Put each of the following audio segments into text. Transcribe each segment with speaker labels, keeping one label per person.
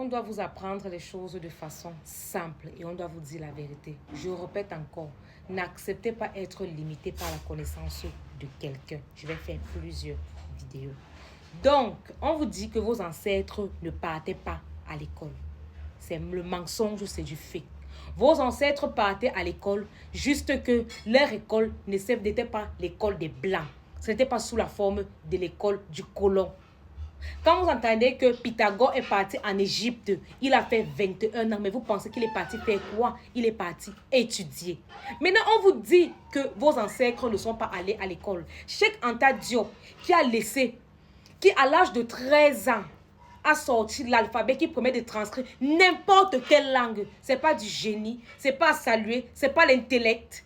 Speaker 1: On doit vous apprendre les choses de façon simple et on doit vous dire la vérité. Je répète encore, n'acceptez pas être limité par la connaissance de quelqu'un. Je vais faire plusieurs vidéos. Donc, on vous dit que vos ancêtres ne partaient pas à l'école. C'est le mensonge, c'est du fait. Vos ancêtres partaient à l'école, juste que leur école n'était pas l'école des Blancs. Ce n'était pas sous la forme de l'école du colon. Quand vous entendez que Pythagore est parti en Égypte, il a fait 21 ans, mais vous pensez qu'il est parti faire quoi? Il est parti étudier. Maintenant, on vous dit que vos ancêtres ne sont pas allés à l'école. Cheikh Anta Diop, qui à l'âge de 13 ans, a sorti l'alphabet qui permet de transcrire n'importe quelle langue. Ce n'est pas du génie, ce n'est pas à saluer, ce n'est pas l'intellect.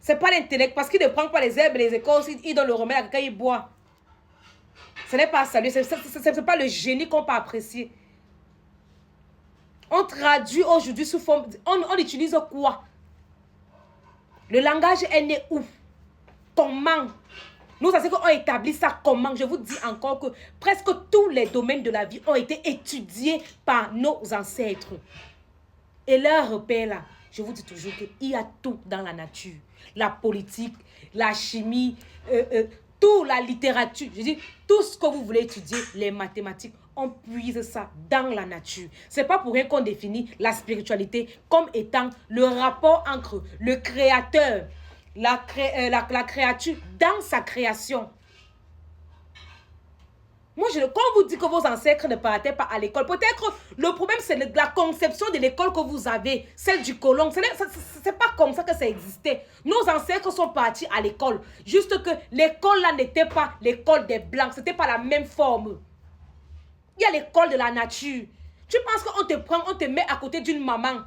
Speaker 1: Ce n'est pas l'intellect parce qu'il ne prend pas les herbes et les écorces, il donne le remède à quelqu'un, il boit. Ce n'est pas à saluer, ce n'est pas le génie qu'on peut apprécier. On traduit aujourd'hui sous forme... On utilise quoi? Le langage est né où? Comment? Nos ancêtres ont établi ça comment? Je vous dis encore que presque tous les domaines de la vie ont été étudiés par nos ancêtres. Et leur repère là, je vous dis toujours qu'il y a tout dans la nature. La politique, la chimie, toute la littérature. Je dis, tout ce que vous voulez étudier, les mathématiques, on puise ça dans la nature. C'est pas pour rien qu'on définit la spiritualité comme étant le rapport entre le créateur, la créature dans sa création. Moi, quand on vous dit que vos ancêtres ne partaient pas à l'école, peut-être le problème, c'est la conception de l'école que vous avez, celle du colon. C'est pas comme ça que ça existait. Nos ancêtres sont partis à l'école. Juste que l'école là n'était pas l'école des Blancs. C'était pas la même forme. Il y a l'école de la nature. Tu penses qu'on te prend, on te met à côté d'une maman.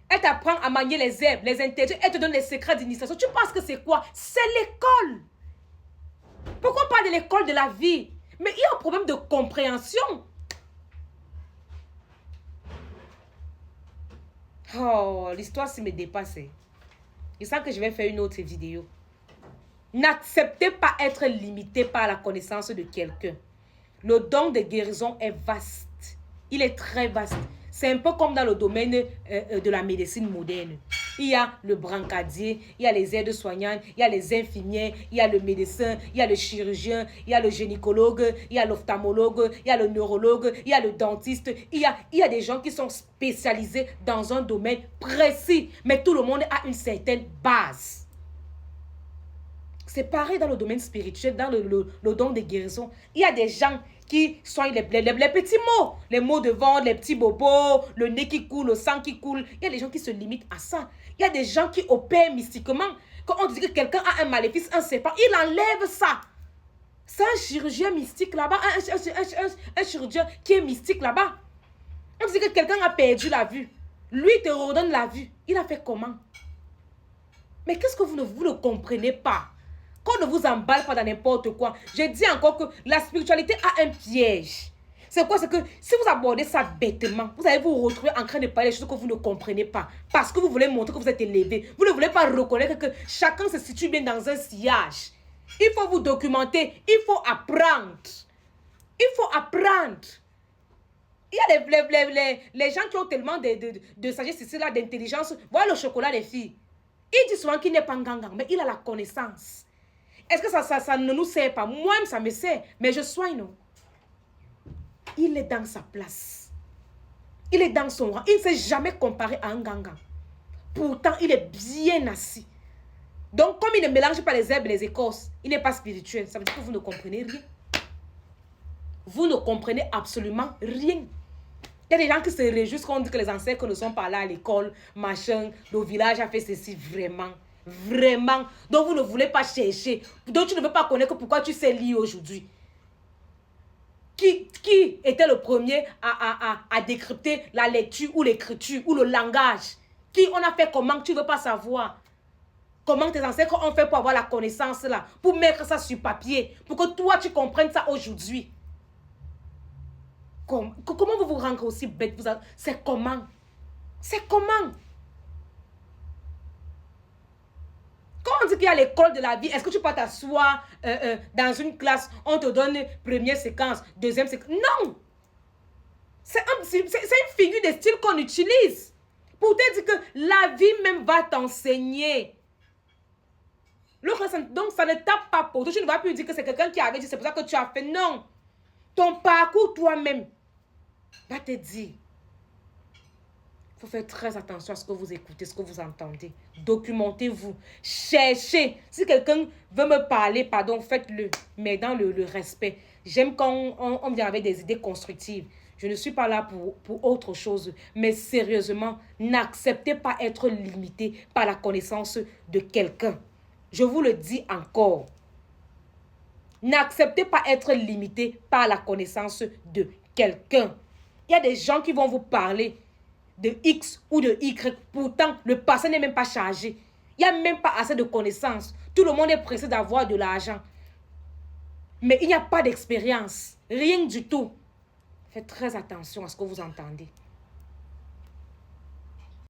Speaker 1: Elle t'apprend à manier les herbes, les interdits, elle te donne les secrets d'initiation. Tu penses que c'est quoi? C'est l'école. Pourquoi on parle de l'école de la vie? Mais il y a un problème de compréhension. Oh, l'histoire me dépasse. Je sens que je vais faire une autre vidéo. N'acceptez pas être limité par la connaissance de quelqu'un. Le don de guérison est vaste. Il est très vaste. C'est un peu comme dans le domaine de la médecine moderne. Il y a le brancadier, il y a les aides-soignantes, il y a les infirmières, il y a le médecin, il y a le chirurgien, il y a le gynécologue, il y a l'ophtalmologue, il y a le neurologue, il y a le dentiste. Il y a des gens qui sont spécialisés dans un domaine précis, mais tout le monde a une certaine base. C'est pareil dans le domaine spirituel, dans le don de guérison. Il y a des gens qui soignent les petits mots. Les mots de ventre, les petits bobos, le nez qui coule, le sang qui coule. Il y a des gens qui se limitent à ça. Il y a des gens qui opèrent mystiquement. Quand on dit que quelqu'un a un maléfice, un serpent, il enlève ça. C'est un chirurgien mystique là-bas, un chirurgien qui est mystique là-bas. On dit que quelqu'un a perdu la vue. Lui, il te redonne la vue. Il a fait comment? Mais qu'est-ce que vous ne comprenez pas? Qu'on ne vous emballe pas dans n'importe quoi. Je dis encore que la spiritualité a un piège. C'est quoi? C'est que si vous abordez ça bêtement, vous allez vous retrouver en train de parler des choses que vous ne comprenez pas. Parce que vous voulez montrer que vous êtes élevé. Vous ne voulez pas reconnaître que chacun se situe bien dans un sillage. Il faut vous documenter. Il faut apprendre. Il faut apprendre. Il y a les gens qui ont tellement de sagesse ici, là, d'intelligence. Voilà le chocolat des filles. Il dit souvent qu'il n'est pas un gangang, mais il a la connaissance. Est-ce que ça ne nous sert pas? Moi, ça me sert, mais je soigne, non. Il est dans sa place. Il est dans son rang. Il ne s'est jamais comparé à un gangan. Pourtant, il est bien assis. Donc, comme il ne mélange pas les herbes et les écorces, il n'est pas spirituel. Ça veut dire que vous ne comprenez rien. Vous ne comprenez absolument rien. Il y a des gens qui se réjouissent quand on dit que les ancêtres ne sont pas là à l'école, machin, le village a fait ceci, vraiment. Vraiment. Donc, vous ne voulez pas chercher. Donc, tu ne veux pas connaître pourquoi tu sais lire aujourd'hui. Qui était le premier à décrypter la lecture ou l'écriture ou le langage? Qui on a fait comment? Tu ne veux pas savoir. Comment tes ancêtres ont fait pour avoir la connaissance là? Pour mettre ça sur papier. Pour que toi, tu comprennes ça aujourd'hui. Comment vous vous rendez aussi bête? C'est comment? C'est comment? Quand on dit qu'il y a l'école de la vie, est-ce que tu peux t'asseoir dans une classe, on te donne première séquence, deuxième séquence? Non! C'est une figure de style qu'on utilise pour te dire que la vie même va t'enseigner. Donc, ça ne tape pas pour toi. Tu ne vas plus dire que c'est quelqu'un qui avait dit, c'est pour ça que tu as fait. Non. Ton parcours toi-même va te dire. Il faut faire très attention à ce que vous écoutez, ce que vous entendez. Documentez-vous. Cherchez. Si quelqu'un veut me parler, pardon, faites-le. Mais dans le respect. J'aime quand on vient avec des idées constructives. Je ne suis pas là pour autre chose. Mais sérieusement, n'acceptez pas être limité par la connaissance de quelqu'un. Je vous le dis encore. N'acceptez pas être limité par la connaissance de quelqu'un. Il y a des gens qui vont vous parler de X ou de Y. Pourtant, le passé n'est même pas chargé. Il n'y a même pas assez de connaissances. Tout le monde est pressé d'avoir de l'argent. Mais il n'y a pas d'expérience. Rien du tout. Faites très attention à ce que vous entendez.